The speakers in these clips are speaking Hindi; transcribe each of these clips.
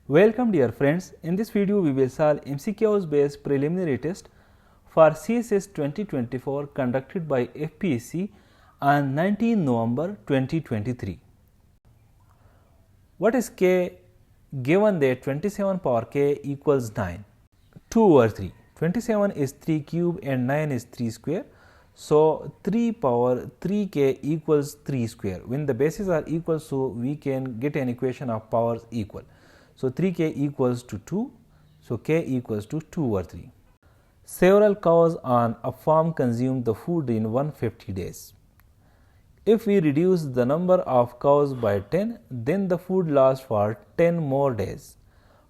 Welcome dear friends, in this video we will solve MCQs based preliminary test for CSS 2024 conducted by FPSC on 19 November 2023. What is k given that 27 power k equals 9? 2 over 3. 27 is 3 cube and 9 is 3 square. So 3 power 3k equals 3 square. When the bases are equal, so we can get an equation of powers equal. So 3k equals to 2, so k equals to 2 over 3. Several cows on a farm consume the food in 150 days. If we reduce the number of cows by 10, then the food lasts for 10 more days.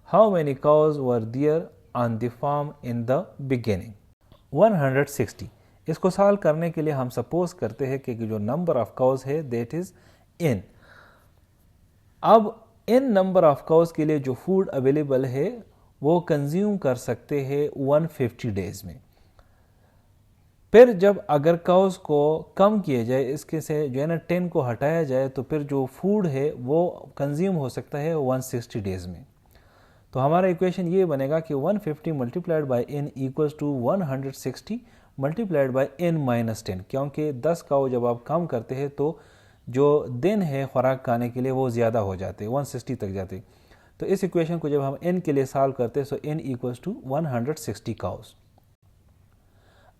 How many cows were there on the farm in the beginning? 160. इसको सॉल्व करने के लिए हम सपोज करते हैं कि जो नंबर ऑफ काउज है दैट इज n. अब n नंबर ऑफ काउज के लिए जो फूड अवेलेबल है वो कंज्यूम कर सकते हैं 150 डेज में. फिर जब अगर काउज को कम किया जाए, इसके से जो है ना 10 को हटाया जाए, तो फिर जो फूड है वो कंज्यूम हो सकता है 160 डेज में. तो हमारा इक्वेशन ये बनेगा कि 150 multiplied by n equals to 160 multiplied by n minus 10, क्योंकि 10 काउ जब आप कम करते हैं तो जो दिन है खुराक खाने के लिए वो ज़्यादा हो जाते, 160 तक जाते. तो इस इक्वेशन को जब हम n के लिए सॉल्व करते हैं, so n equals to 160 cows.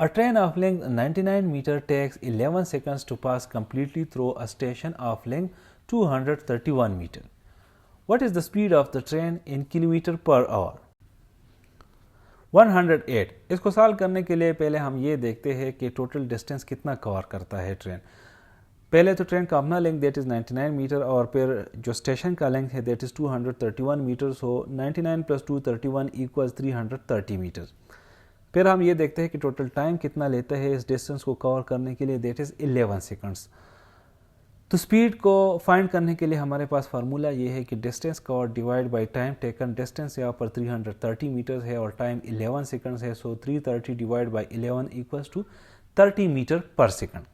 A train of length 99 meter takes 11 seconds to pass completely through a station of length 231 meter. What is the speed of the train in kilometer per hour? 108. इसको सॉल्व करने के लिए पहले हम ये देखते हैं कि टोटल डिस्टेंस कितना कवर करता है ट्रेन. पहले तो ट्रेन का अपना लेंथ दैट इज़ 99 मीटर और फिर जो स्टेशन का लेंथ है that is 231 metre. So 99 plus 231 equals 330 metre. फिर हम ये देखते हैं कि टोटल टाइम कितना लेता है इस डिस्टेंस को कवर करने के लिए, दैट इज़ 11 सेकंड्स. तो स्पीड को फाइंड करने के लिए हमारे पास फार्मूला ये है कि distance cover divide by time taken. Distance यहाँ पर 330 मीटर है और टाइम 11 सेकंड्स है. So 330 divide by 11 equals to 30 metre per second.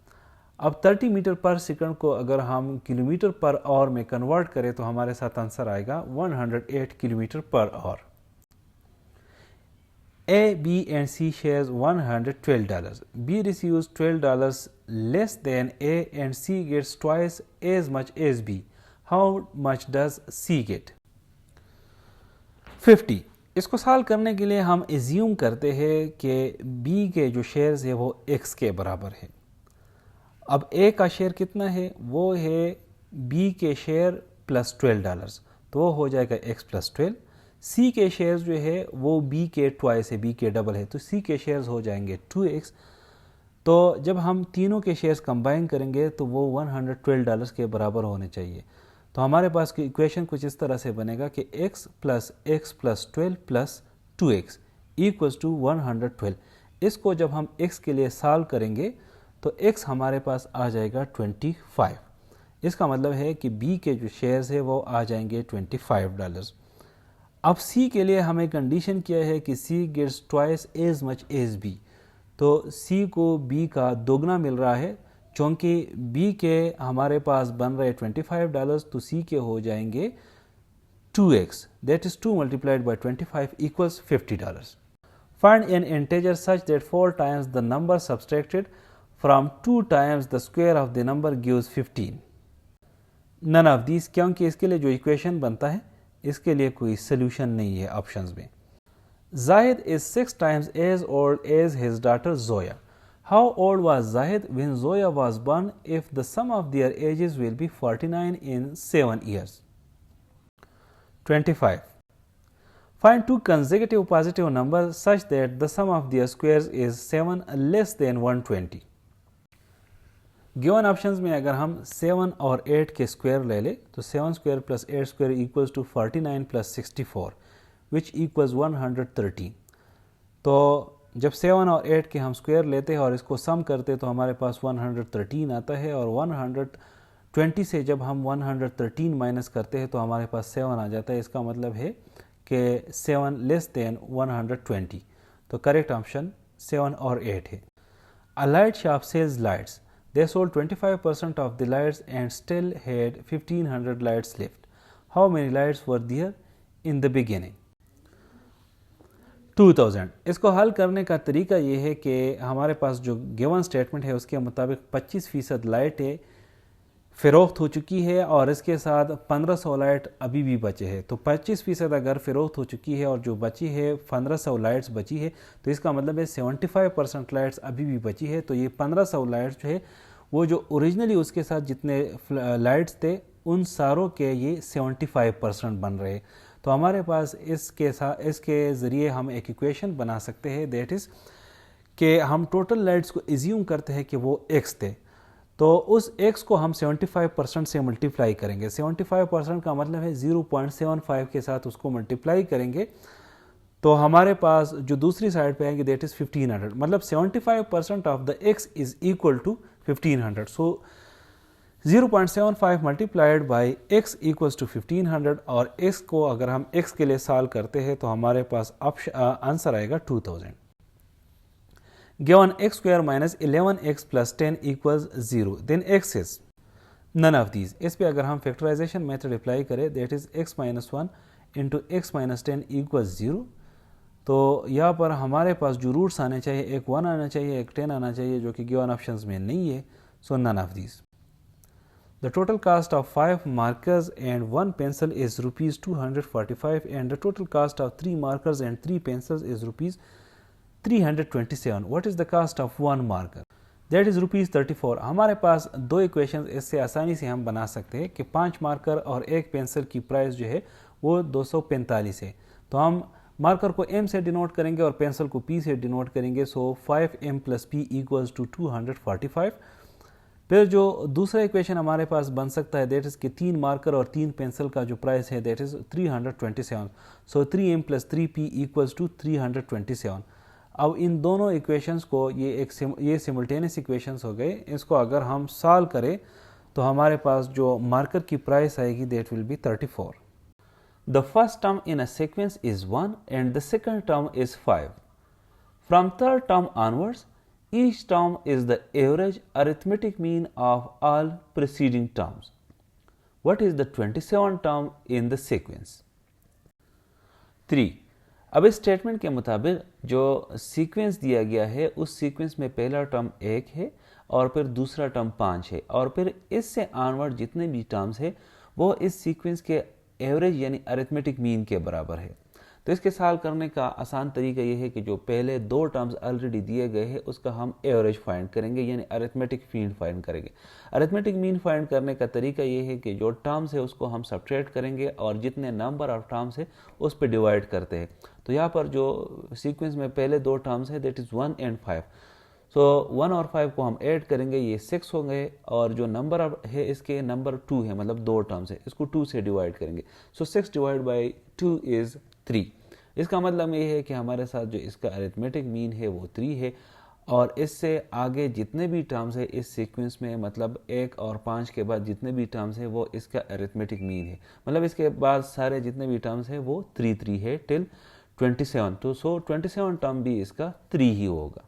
अब 30 मीटर पर सेकंड को अगर हम किलोमीटर पर आवर में कन्वर्ट करें तो हमारे साथ आंसर आएगा 108 kilometre per hour. A, B and C shares $112. B receives $12 less than A and C gets twice as much as B. How much does C get? 50. इसको सॉल्व करने के लिए हम एज्यूम करते हैं कि B के जो शेयर्स है वो X के बराबर है. अब A का शेयर कितना है, वो है B के शेयर प्लस $12, तो वो हो जाएगा X प्लस 12. C के शेयर्स जो है वो B के ट्वाइस है, B के डबल है, तो C के शेयर्स हो जाएंगे 2x. तो जब हम तीनों के शेयर्स कंबाइन करेंगे तो वो $112 के बराबर होने चाहिए. तो हमारे पास की इक्वेशन कुछ इस तरह से बनेगा कि x plus 12 plus 2x equals to 112. इसको जब हम x के लिए सॉल्व करेंगे तो x हमारे पास आ जाएगा 25. इसका मतलब है कि B के जो शेयर्स है वो आ जाएंगे $25. अब C के लिए हमें कंडीशन किया है कि C gets twice as much as B. तो C को B का दोगुना मिल रहा है. चूँकि B के हमारे पास बन रहे $25, तो C के हो जाएंगे 2x. That is 2 multiplied by 25 equals $50. Find an integer such that 4 times the number subtracted from 2 times the square of the number gives 15. None of these, क्योंकि इसके लिए जो इक्वेशन बनता है इसके लिए कोई सोल्यूशन नहीं है ऑप्शंस में. Zahid is 6 times as old as his daughter Zoya. How old was Zahid when Zoya was born if the sum of their ages will be 49 in 7 years? 25. Find two consecutive positive numbers such that the sum of their squares is 7 less than 120. Given options में अगर हम 7 और 8 के स्क्वायर ले ले तो 7 square plus 8 square equals to 49 plus 64 which equals 113. तो जब 7 और 8 के हम स्क्वायर लेते हैं और इसको सम करते हैं तो हमारे पास 113 आता है. और 120 से जब हम 113 माइनस करते हैं तो हमारे पास 7 आ जाता है. इसका मतलब है कि 7 लेस देन 120. तो करेक्ट ऑप्शन 7 और 8 है. A light shop sells lights. They sold 25% of the lights and still had 1500 lights left. How many lights were there in the beginning. 2000 इसको हल करने का तरीका ये है कि हमारे पास जो गिवन स्टेटमेंट है उसके मुताबिक 25% लाइटें फ़रोख्त हो चुकी है और इसके साथ 1500 लाइट अभी भी बचे हैं। तो 25% अगर फ़रोख्त हो चुकी है और जो बची है 1500 लाइट्स बची है, तो इसका मतलब है 75% लाइट्स अभी भी बची है। तो ये 1500 लाइट्स जो है वो जो ओरिजिनली उसके साथ जितने लाइट्स थे उन सारों के ये 75% बन रहे। तो हमारे पास इसके ज़रिए हम एक इक्वेशन बना सकते हैं, दैट इज़ कि हम टोटल लाइट्स को एज्यूम करते हैं कि वो x थे, तो उस x को हम 75% से मल्टीप्लाई करेंगे। 75% का मतलब है 0.75 के साथ उसको मल्टीप्लाई करेंगे, तो हमारे पास जो दूसरी साइड पे आएंगे दैट इज़ 1500, मतलब 75% of the x is equal to 1500। So 0.75 multiplied by x equals to 1500 और x को अगर हम x के लिए सॉल्व करते हैं तो हमारे पास आंसर आएगा 2000। Given x square minus 11x plus 10 equals 0, then x is none of these. इस पे अगर हम फैक्टराइजेशन मेथड अप्लाई करें that is x minus 1 into x minus 10 equals 0, तो यहाँ पर हमारे पास जो रूट्स आने चाहिए, एक 1 आना चाहिए, एक 10 आना चाहिए, जो कि गिवन ऑप्शंस में नहीं है। So none of these. The total cost of 5 markers and 1 pencil is rupees 245 and the total cost of 3 markers and 3 pencils is rupees 327. What is the cost of 1 marker? That is rupees 34. हमारे पास दो इक्वेशंस इससे आसानी से हम बना सकते हैं कि 5 मार्कर और 1 पेंसिल की प्राइस जो है वो 245 है। तो हम मार्कर को m से डिनोट करेंगे और पेंसिल को p से डिनोट करेंगे। So 5m plus p equals to 245। फिर जो दूसरा इक्वेशन हमारे पास बन सकता है दैट इज़ कि 3 मार्कर और 3 पेंसिल का जो प्राइस है that is 327। So 3m plus 3p equals to 327। अब इन दोनों इक्वेशंस को ये सिमल्टेनियस इक्वेशंस हो गए। इसको अगर हम सॉल्व करें तो हमारे पास जो मार्कर की प्राइस आएगी that will B 34। The first term in a sequence is 1 and the second term is 5। From third term onwards each term is the average arithmetic mean of all preceding terms. What is the 27th term in the sequence? 3. अब इस स्टेटमेंट के मुताबिक जो सीक्वेंस दिया गया है उस सीक्वेंस में पहला टर्म 1 है और फिर दूसरा टर्म 5 है और फिर इससे ऑनवर्ड जितने भी टर्म्स है वो इस सीक्वेंस के एवरेज यानी अरिथमेटिक मीन के बराबर है। तो इसके सॉल्व करने का आसान तरीका ये है कि जो पहले दो टर्म्स ऑलरेडी दिए गए हैं उसका हम एवरेज फाइंड करेंगे यानी अरिथमेटिक मीन फाइंड करेंगे। अरिथमेटिक मीन फाइंड करने का तरीका ये है कि जो टर्म्स है उसको हम सब्ट्रैक्ट करेंगे और जितने नंबर ऑफ टर्म्स है उस पर डिवाइड करते हैं। तो यहाँ पर जो सीक्वेंस में पहले दो टर्म्स है दैट इज़ 1 एंड 5। सो 1 और 5 को हम ऐड करेंगे, ये 6 हो गए और जो नंबर है इसके नंबर 2 है, मतलब दो टर्म्स है, इसको 2 से डिवाइड करेंगे। सो 6 डिवाइड बाई 2 इज़ 3। इसका मतलब ये है कि हमारे साथ जो इसका अरिथमेटिक मीन है वो 3 है और इससे आगे जितने भी टर्म्स है इस सीक्वेंस में, मतलब 1 और 5 के बाद जितने भी टर्म्स है वो इसका अरिथमेटिक मीन है, मतलब इसके बाद सारे जितने भी टर्म्स है वो 3 है टिल 27। तो सो 27 टर्म भी इसका 3 ही होगा।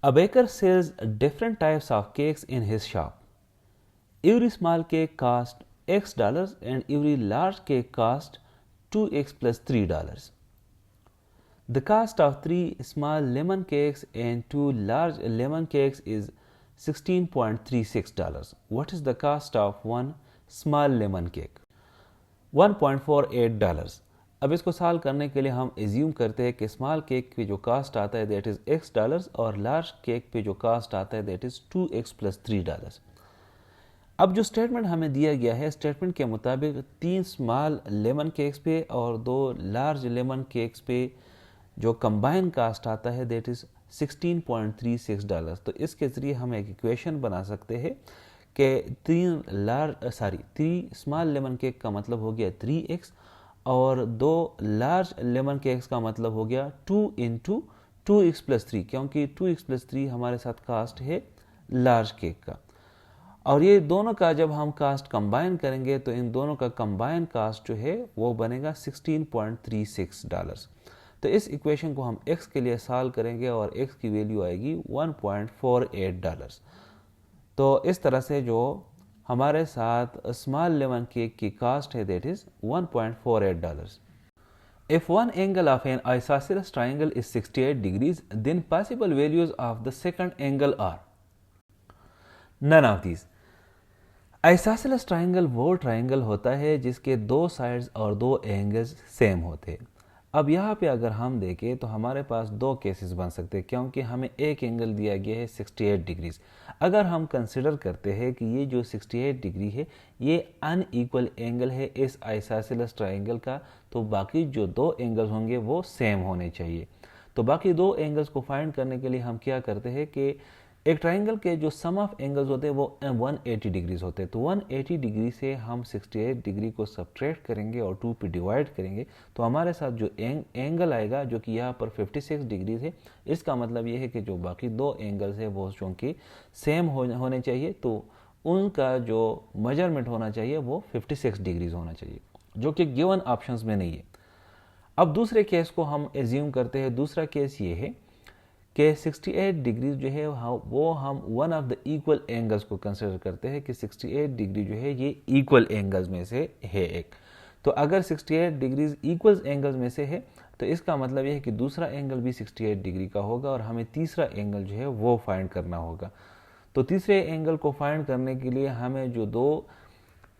A baker sells different types of cakes in his shop. Every small cake costs X dollars and every large cake costs 2x plus $3. The cost of 3 small lemon cakes and 2 large lemon cakes is $16.36. What is the cost of one small lemon cake? $1.48। अब इसको सॉल्व करने के लिए हम एज्यूम करते हैं कि स्मॉल केक पे जो कास्ट आता है दैट इज़ $X और लार्ज केक पे जो कास्ट आता है दैट इज़ 2x plus $3। अब जो स्टेटमेंट हमें दिया गया है स्टेटमेंट के मुताबिक 3 स्मॉल लेमन केक्स पे और 2 लार्ज लेमन केक्स पे जो कंबाइन कास्ट आता है दैट इज़ $16.36। तो इसके ज़रिए हम एक इक्वेशन बना सकते हैं कि 3 स्मॉल लेमन केक का मतलब हो गया 3x और 2 लार्ज लेमन केक्स का मतलब हो गया 2 इंटू 2x plus 3, क्योंकि 2x plus 3 हमारे साथ कास्ट है लार्ज केक का। और ये दोनों का जब हम कास्ट कंबाइन करेंगे तो इन दोनों का कंबाइन कास्ट जो है वो बनेगा $16.36। तो इस इक्वेशन को हम x के लिए सॉल्व करेंगे और x की वैल्यू आएगी $1.48। तो इस तरह से जो हमारे साथ स्मॉल लेमन केक की कास्ट है that is $1.48. If one angle of an isosceles triangle is 68 degrees, then possible values of the second angle are none of these. Isosceles triangle वो ट्राइंगल होता है जिसके दो साइड्स और दो एंगल्स सेम होते हैं। अब यहाँ पे अगर हम देखें तो हमारे पास दो केसेस बन सकते हैं, क्योंकि हमें एक एंगल दिया गया है 68 डिग्रीज। अगर हम कंसिडर करते हैं कि ये जो 68 डिग्री है ये अनइक्वल एंगल है इस आइसोसेलेस ट्राइंगल का, तो बाकी जो दो एंगल्स होंगे वो सेम होने चाहिए। तो बाकी दो एंगल्स को फाइंड करने के लिए हम क्या करते हैं कि एक ट्राइंगल के जो सम ऑफ एंगल्स होते हैं वो 180 डिग्रीज होते हैं। तो 180 डिग्री से हम 68 डिग्री को सब्ट्रैक्ट करेंगे और 2 पे डिवाइड करेंगे, तो हमारे साथ जो एंगल आएगा जो कि यहाँ पर 56 डिग्रीज है, इसका मतलब ये है कि जो बाकी दो एंगल्स है वो चूँकि सेम होने चाहिए, तो उनका जो मेजरमेंट होना चाहिए वो 56 डिग्रीज होना चाहिए, जो कि गिवन ऑप्शंस में नहीं है। अब दूसरे केस को हम एज्यूम करते हैं। दूसरा केस ये है कि 68 डिग्री जो है वो हम one of the equal angles को कंसिडर करते हैं कि 68 डिग्री जो है ये इक्वल एंगल्स में से है एक। तो अगर 68 डिग्रीज इक्वल एंगल्स में से है तो इसका मतलब ये है कि दूसरा एंगल भी 68 डिग्री का होगा और हमें तीसरा एंगल जो है वो फाइंड करना होगा। तो तीसरे एंगल को फाइंड करने के लिए हमें जो दो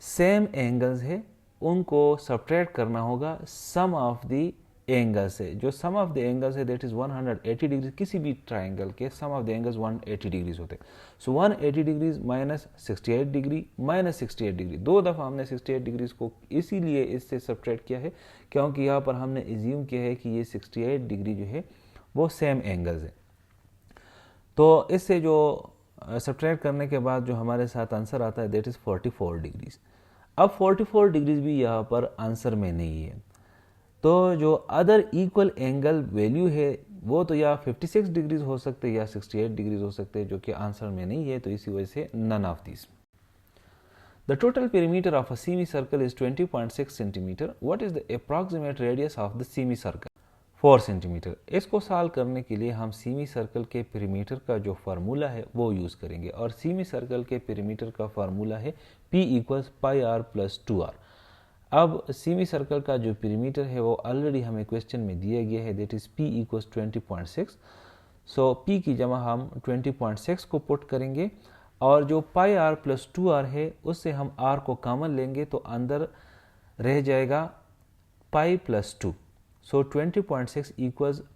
सेम एंगल्स है उनको सब्ट्रैक्ट करना होगा सम ऑफ द एंगल से। जो सम ऑफ द एंगल्स है दैट इज 180 डिग्री। किसी भी ट्राइंगल के सम ऑफ द एंगल्स 180 डिग्रीज होते हैं। सो 180 degrees minus 68 degree minus 68 degree, दो दफ़ा हमने 68 डिग्रीज को इसीलिए इससे सब्ट्रैक्ट किया है क्योंकि यहाँ पर हमने एज्यूम किया है कि ये 68 डिग्री जो है वो सेम एंगल्स है। तो इससे जो सब्ट्रैक्ट करने के बाद जो हमारे साथ आंसर आता है दैट इज़ 44 डिग्रीज। अब 44 डिग्रीज भी यहाँ पर आंसर में नहीं है, तो जो अदर इक्वल एंगल वैल्यू है वो तो या 56 डिग्रीज हो सकते हैं या 68 डिग्रीज हो सकते हैं, जो कि आंसर में नहीं है, तो इसी वजह से none of this. The total perimeter of a semicircle is 20.6 centimetre. What is the approximate radius of the semicircle? 4 centimetre. इसको सॉल्व करने के लिए हम सेमी सर्कल के पेरीमीटर का जो फार्मूला है वो यूज़ करेंगे, और सेमी सर्कल के पेरीमीटर का फार्मूला है P = πr + 2r। अब सेमी सर्कल का जो पेरीमीटर है वो ऑलरेडी हमें क्वेश्चन में दिया गया है that is P = 20.6। So P की जगह हम 20.6 को पुट करेंगे और जो πr + 2r है उससे हम r को कॉमन लेंगे तो अंदर रह जाएगा पाई + 2। सो 20.6 =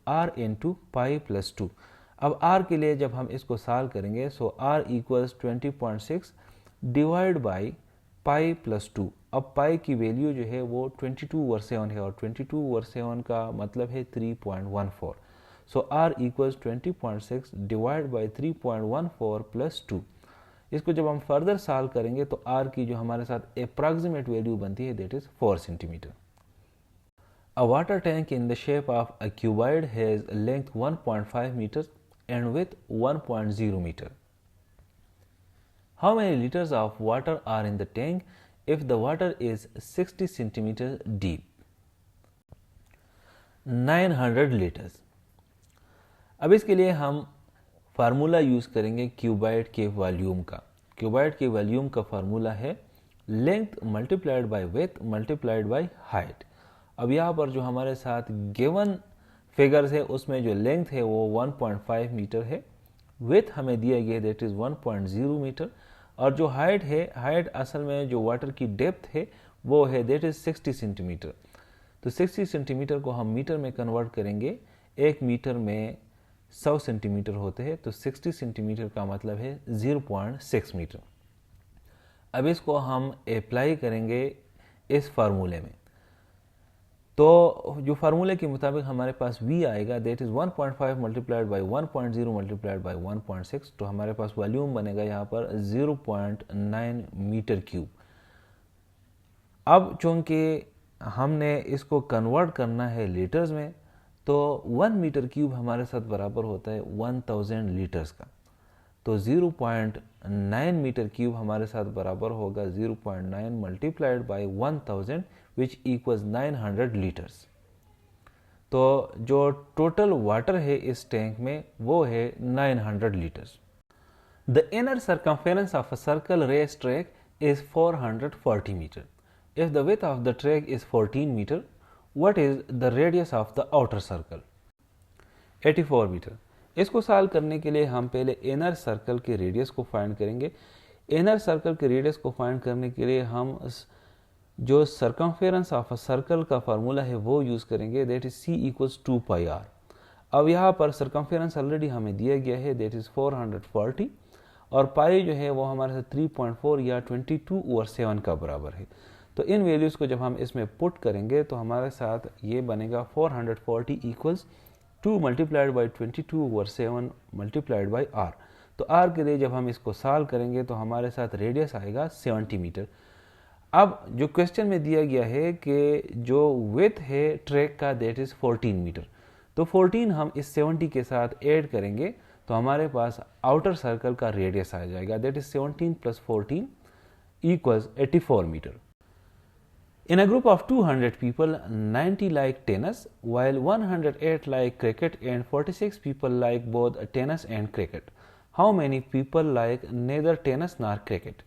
r × पाई + 2। अब r के लिए जब हम इसको सॉल्व करेंगे सो r = 20.6 डिवाइड बाई पाई + 2। अब पाई की वैल्यू जो है वो 22/7 है और 22/7 का मतलब है 3.14। सो r = 20.6 डिवाइड बाई 3.14 + 2। इसको जब हम फर्दर सॉल्व करेंगे तो r की जो हमारे साथ अप्रॉक्सीमेट वैल्यू बनती है that is 4 centimetre. A water tank in the shape of a cuboid has length 1.5 meters and width 1.0 meter. How many liters of water are in the tank if the water is 60 centimeters deep? 900 liters. अब इसके लिए हम फार्मूला यूज़ करेंगे क्यूबाइड के वॉल्यूम का। क्यूबाइड के वॉल्यूम का फार्मूला है length multiplied by width multiplied by height. अब यहाँ पर जो हमारे साथ गिवन फिगर्स है उसमें जो लेंथ है वो 1.5 मीटर है, विड्थ हमें दिया गया है दैट इज़ 1.0 मीटर, और जो हाइट है, हाइट असल में जो वाटर की डेप्थ है वो है दैट इज़ 60 सेंटीमीटर। तो 60 सेंटीमीटर को हम मीटर में कन्वर्ट करेंगे, एक मीटर में 100 सेंटीमीटर होते हैं, तो 60 सेंटीमीटर का मतलब है 0.6 मीटर। अब इसको हम अप्लाई करेंगे इस फार्मूले में, तो जो फार्मूले के मुताबिक हमारे पास v आएगा that is 1.5 multiplied by 1.0 multiplied by 1.6, तो हमारे पास वॉल्यूम बनेगा यहाँ पर 0.9 मीटर क्यूब। अब चूँकि हमने इसको कन्वर्ट करना है लीटर्स में, तो 1 मीटर क्यूब हमारे साथ बराबर होता है 1000 लीटर्स का, तो 0.9 मीटर क्यूब हमारे साथ बराबर होगा 0.9 multiplied by 1000 which equals 900 litres. तो जो टोटल वाटर है इस टैंक में वो है 900 litres. The inner circumference of a circle race track is 440 meter. If the width of the track is 14 meter, what is the radius of the outer circle? 84 metre. इसको सॉल्व करने के लिए हम पहले इनर सर्कल के रेडियस को फाइंड करेंगे। इनर सर्कल के रेडियस को फाइंड करने के लिए हम जो सर्कमफेरेंस ऑफ अ सर्कल का फार्मूला है वो यूज़ करेंगे, that is C equals 2πr। अब यहाँ पर सर्कमफेरेंस ऑलरेडी हमें दिया गया है, दैट इज़ 440, और पाई जो है वो हमारे साथ 3.4 या 22/7 का बराबर है। तो इन वैल्यूज़ को जब हम इसमें पुट करेंगे तो हमारे साथ ये बनेगा 440 equals 2 multiplied by 22/7 multiplied by r। तो r के लिए जब हम इसको सॉल्व करेंगे तो हमारे साथ रेडियस आएगा 70 मीटर। अब जो क्वेश्चन में दिया गया है कि जो विड्थ है ट्रैक का दैट इज़ 14 मीटर, तो 14 हम इस 70 के साथ ऐड करेंगे तो हमारे पास आउटर सर्कल का रेडियस आ जाएगा, that is 17 + 14 equals 84 meter. In a group of 200 people, 90 like tennis, while 108 like cricket and 46 people like both tennis and cricket. How many people like neither tennis nor cricket?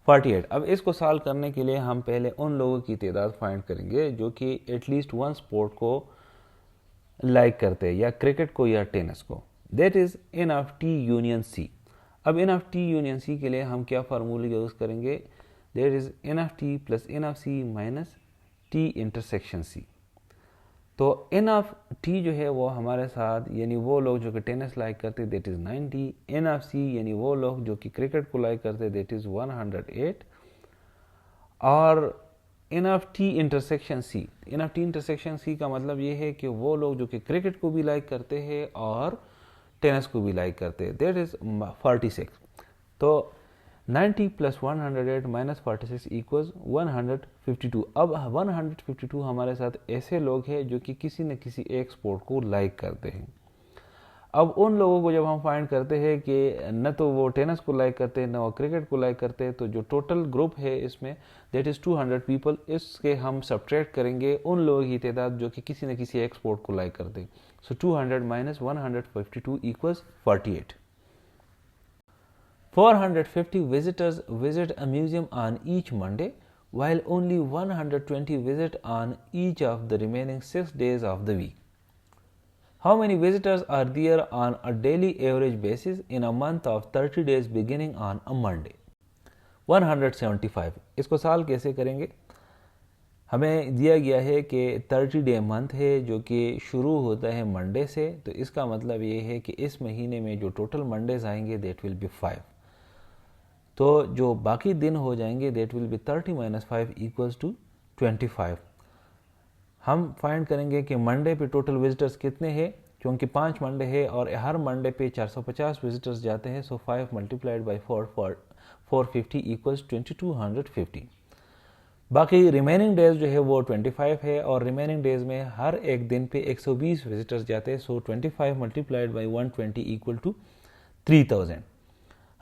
48। अब इसको सॉल्व करने के लिए हम पहले उन लोगों की तादाद फाइंड करेंगे जो कि एटलीस्ट वन स्पोर्ट को लाइक करते हैं, या क्रिकेट को या टेनिस को, that is n of t union c। अब n of t union c के लिए हम क्या फार्मूला यूज करेंगे, that is n of t plus n of c minus t intersection c। तो n ऑफ t जो है वो हमारे साथ, यानी वो लोग जो कि टेनिस लाइक करते that is 90, n of c यानी वो लोग जो कि क्रिकेट को लाइक करते दैट इज 108, और n of t intersection c, n of t intersection c का मतलब ये है कि वो लोग जो कि क्रिकेट को भी लाइक करते हैं और टेनिस को भी लाइक करते हैं, दैट इज 46। तो 90 प्लस 108 माइनस 46 इक्वल्स 152। अब 152 हमारे साथ ऐसे लोग हैं जो कि किसी न किसी एक स्पोर्ट को लाइक करते हैं। अब उन लोगों को जब हम फाइंड करते हैं कि न तो वो टेनिस को लाइक करते हैं न वो क्रिकेट को लाइक करते हैं, तो जो टोटल ग्रुप है इसमें दैट इज़ 200 पीपल, इसके हम सब्ट्रैक्ट करेंगे उन लोगों की तादाद जो कि किसी न किसी एक स्पोर्ट को लाइक करते हैं। सो 200 minus 152 equals 48। 450 visitors visit a museum on each Monday, while only 120 visit on each of the remaining 6 days of the week. How many visitors are there on a daily average basis in a month of 30 days beginning on a Monday? 175। इसको सॉल्व कैसे करेंगे? हमें दिया गया है कि 30 डे मंथ है जो कि शुरू होता है मंडे से, तो इसका मतलब ये है कि इस महीने में जो टोटल मंडेज आएंगे दैट विल बी 5, तो जो बाकी दिन हो जाएंगे that will be 30 minus 5 equals to 25। हम फाइंड करेंगे कि मंडे पे टोटल विजिटर्स कितने हैं, क्योंकि 5 मंडे है और हर मंडे पे 450 विजिटर्स जाते हैं, सो 5 मल्टीप्लाइड बाई 450 इक्वल्स 2250। बाकी रिमेनिंग डेज जो है वो 25 है और रिमेनिंग डेज में हर एक दिन पे 120 विजिटर्स जाते हैं, सो 25 मल्टीप्लाइड बाई 120 इक्वल टू 3000।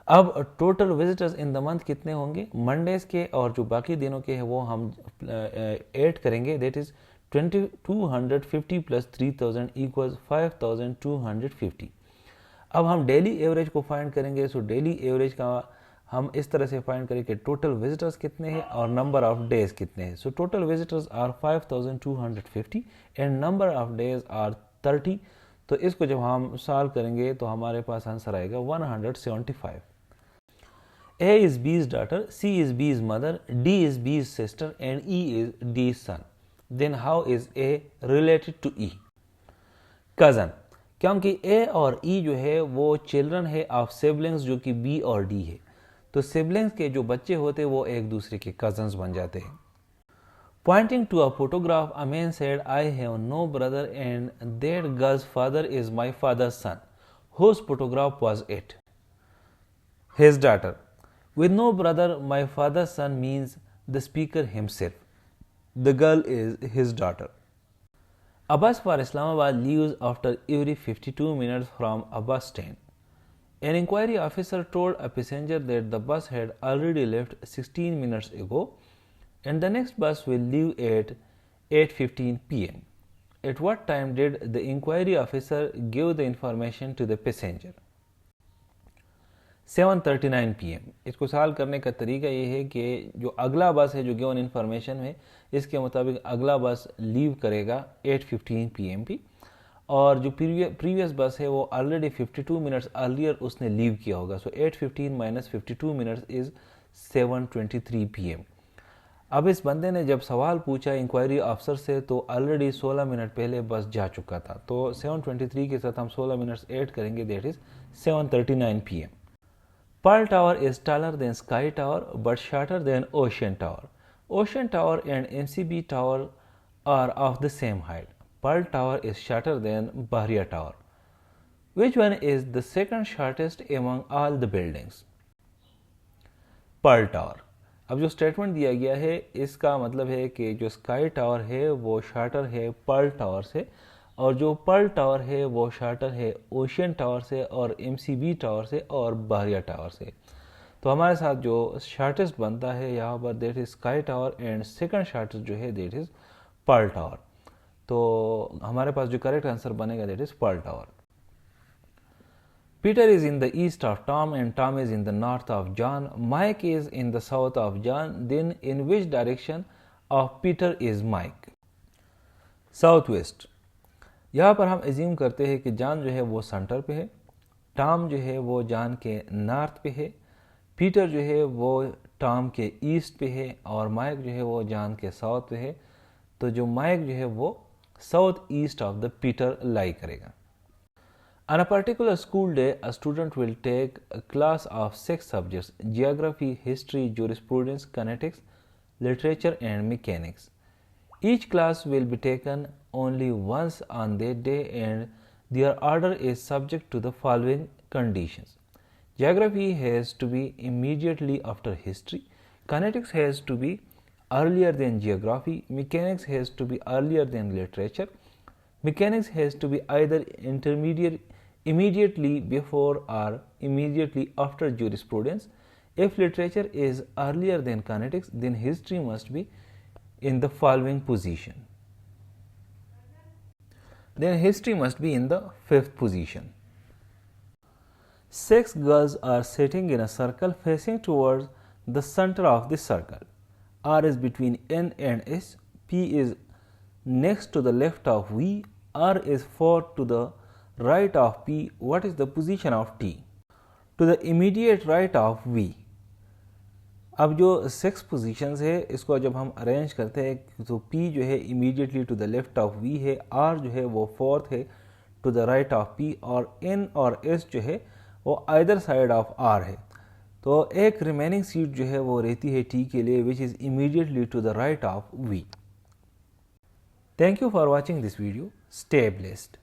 अब total visitors in the month कितने होंगे, मंडेज के और जो बाकी दिनों के हैं वो हम ऐड करेंगे, दैट इज 2250 प्लस 3000 इक्वल्स 5250। अब हम डेली एवरेज को फाइंड करेंगे, सो डेली एवरेज का हम इस तरह से फाइंड करें कि टोटल विजिटर्स कितने हैं और नंबर ऑफ डेज कितने हैं। So total visitors are 5250 and number of days are 30। तो इसको जब हम सॉल्व करेंगे तो हमारे पास आंसर आएगा 175। A is B's daughter, C is B's mother, D is B's sister and E is D's son. Then how is A related to E? Cousin, क्योंकि A और E जो है वो चिल्ड्रन है ऑफ सिबलिंग्स जो कि B और D है, तो सिबलिंग्स के जो बच्चे होते हैं वो एक दूसरे के कजन्स बन जाते हैं। Pointing to a photograph, a man said, I have no brother and that girl's father is my father's son. Whose photograph was it? His daughter. With no brother, my father's son means the speaker himself. The girl is his daughter. A bus for Islamabad leaves after every 52 minutes from a bus stand. An inquiry officer told a passenger that the bus had already left 16 minutes ago and the next bus will leave at 8:15 p.m. At what time did the inquiry officer give the information to the passenger? 7:39 PM। इसको सॉल्व करने का तरीका ये है कि जो अगला बस है जो गिवन इन्फॉर्मेशन है इसके मुताबिक अगला बस लीव करेगा 8:15 PM पे, और जो प्रीवियस बस है वो ऑलरेडी 52 मिनट्स अर्लियर उसने लीव किया होगा। सो 8:15 माइनस 52 मिनट्स इज़ 7:23 PM। अब इस बंदे ने जब सवाल पूछा इंक्वायरी अफसर से तो ऑलरेडी 16 मिनट पहले बस जा चुका था, तो 7:23 के साथ हम 16 मिनट्स ऐड करेंगे, that is 7:39 PM। Pearl Tower is taller than Sky Tower but shorter than Ocean Tower. Ocean Tower and MCB Tower are of the same height. Pearl Tower is shorter than Bahria Tower. Which one is the second shortest among all the buildings? Pearl Tower. अब जो स्टेटमेंट दिया गया है इसका मतलब है कि जो स्काई टावर है वो शॉर्टर है पर्ल टावर से, और जो पर्ल टावर है वो शॉर्टर है ओशियन टावर से और MCB टावर से और बहरिया टावर से। तो हमारे साथ जो शॉर्टेस्ट बनता है यहाँ पर that is sky tower, and second shortest जो है दैट इज पर्ल टावर। तो हमारे पास जो करेक्ट आंसर बनेगा that is pearl tower. Peter is in the east of Tom and Tom is in the north of John. Mike is in the south of John. Then in which direction of Peter is Mike? Southwest. यहाँ पर हम एज्यूम करते हैं कि जॉन जो है वो सेंटर पे है, टॉम जो है वो जॉन के नॉर्थ पे है, पीटर जो है वो टॉम के ईस्ट पे है और माइक जो है वो जॉन के साउथ पे है। तो जो माइक जो है वो south east of the Peter lie करेगा। On a particular school day, a student will take a class of 6 subjects: geography, history, jurisprudence, kinetics, literature, and mechanics. Each class will be taken only once on that day and their order is subject to the following conditions. Geography has to be immediately after history, kinetics has to be earlier than geography, mechanics has to be earlier than literature, mechanics has to be either immediately before or immediately after jurisprudence. If literature is earlier than kinetics, then history must be in the following position. Then history must be in the 5th position. 6 girls are sitting in a circle facing towards the center of the circle. R is between N and S. P is next to the left of V. R is far to the right of P. What is the position of T? To the immediate right of V. अब जो 6 पोजीशंस है इसको जब हम अरेंज करते हैं तो P जो है immediately to the left of V है, R जो है वो फोर्थ है to the right of P, और N और S जो है वो आइदर साइड ऑफ R है। तो एक रिमेनिंग सीट जो है वो रहती है T के लिए which is immediately to the right of V। Thank you for watching this video. Stay blessed.